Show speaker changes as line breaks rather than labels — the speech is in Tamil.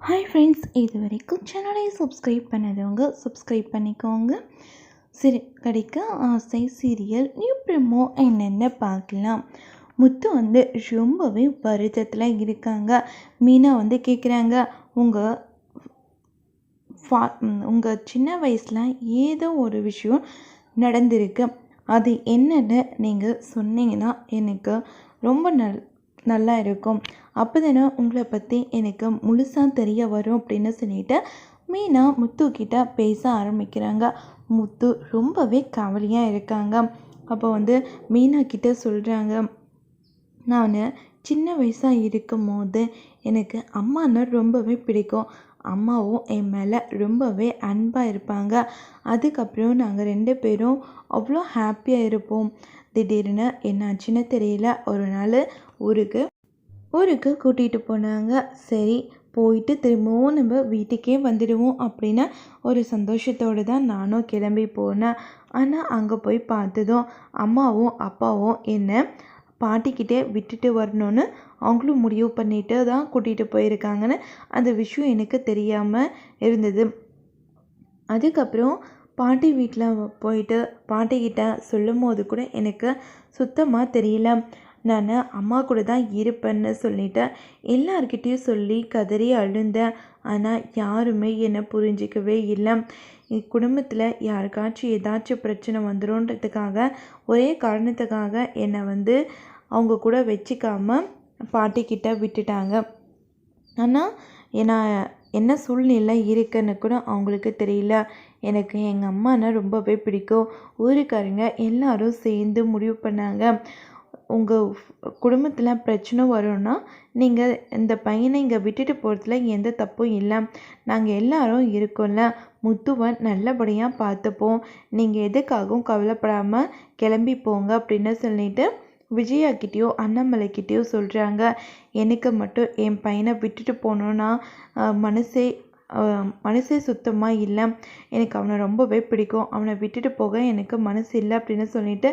ஹாய் ஃப்ரெண்ட்ஸ், இது வரைக்கும் சேனலை சப்ஸ்கிரைப் பண்ணாதவங்க சப்ஸ்கிரைப் பண்ணிக்கோங்க. கிடைக்க ஆசை சீரியல் நியூ ப்ரோமோ என்னென்ன பார்க்கலாம். முத்து ரொம்பவே வருத்தத்தில் இருக்காங்க. மீனா கேட்குறாங்க, உங்கள் சின்ன வயசில் ஏதோ ஒரு விஷயம் நடந்திருக்கு, அது என்னென்னு நீங்கள் சொன்னீங்கன்னா எனக்கு ரொம்ப நல்லா இருக்கும். அப்போ தானே உங்களை பற்றி எனக்கு முழுசாக தெரிய வரும் அப்படின்னு சொல்லிட்டு மீனா முத்துக்கிட்ட பேச ஆரம்பிக்கிறாங்க. முத்து ரொம்பவே கவலையாக இருக்காங்க. அப்போ மீனா கிட்ட சொல்கிறாங்க, நான் சின்ன வயசாக இருக்கும் போது எனக்கு அம்மானா ரொம்பவே பிடிக்கும். அம்மாவும் என் மேலே ரொம்பவே அன்பாக இருப்பாங்க. அதுக்கப்புறம் நாங்கள் 2 பேரும் அவ்வளோ ஹாப்பியாக இருப்போம். திடீர்னு என்னாச்சுன்னு தெரியல, ஒரு நாள் ஊருக்கு கூட்டிகிட்டு போனாங்க. சரி, போயிட்டு திரும்பவும் நம்ம வீட்டுக்கே வந்துடுவோம் அப்படின்னு ஒரு சந்தோஷத்தோடு தான் நானும் கிளம்பி போனேன். ஆனால் அங்கே போய் பார்த்ததும் அம்மாவும் அப்பாவும் என்னை பாட்டிக்கிட்டே விட்டுட்டு வரணும்னு அவங்களும் முடிவு பண்ணிட்டு தான் கூட்டிகிட்டு போயிருக்காங்கன்னு அந்த விஷயம் எனக்கு தெரியாமல் இருந்தது. அதுக்கப்புறம் பாட்டி வீட்டில் போயிட்டு பாட்டிக்கிட்ட சொல்லும் போது கூட எனக்கு சுத்தமாக தெரியல. நான் அம்மா கூட தான் இருப்பேன்னு சொல்லிட்டு எல்லார்கிட்டேயும் சொல்லி கதறி அழுந்தேன். ஆனால் யாருமே என்னை புரிஞ்சிக்கவே இல்லை. என் குடும்பத்தில் யாருக்காச்சும் ஏதாச்சும் பிரச்சனை வந்துடும்ன்றதுக்காக ஒரே காரணத்துக்காக என்னை அவங்க கூட வச்சுக்காமல் பாட்டிக்கிட்ட விட்டுட்டாங்க. ஆனால் நான் என்ன சூழ்நிலை இருக்குன்னு கூட அவங்களுக்கு தெரியல. எனக்கு எங்கள் அம்மானா ரொம்பவே பிடிக்கும். ஊருக்காரங்க எல்லாரும் சேர்ந்து முடிவு பண்ணாங்க, உங்கள் குடும்பத்தில் பிரச்சனை வரும்னா நீங்கள் இந்த பையனை இங்கே விட்டுட்டு போகிறதுல எந்த தப்பும் இல்லை. நாங்கள் எல்லாரும் இருக்கோம்ல, முத்துவை நல்லபடியாக பார்த்துப்போம். நீங்கள் எதுக்காகவும் கவலைப்படாமல் கிளம்பி போங்க அப்படின்னு சொல்லிட்டு விஜயாக்கிட்டேயோ அண்ணாமலைக்கிட்டேயோ சொல்கிறாங்க. எனக்கு மட்டும் என் பையனை விட்டுட்டு போகணுன்னா மனசே சுத்தமாக இல்லை. எனக்கு அவனை ரொம்பவே பிடிக்கும். அவனை விட்டுட்டு போக எனக்கு மனசு இல்லை அப்படின்னு சொல்லிட்டு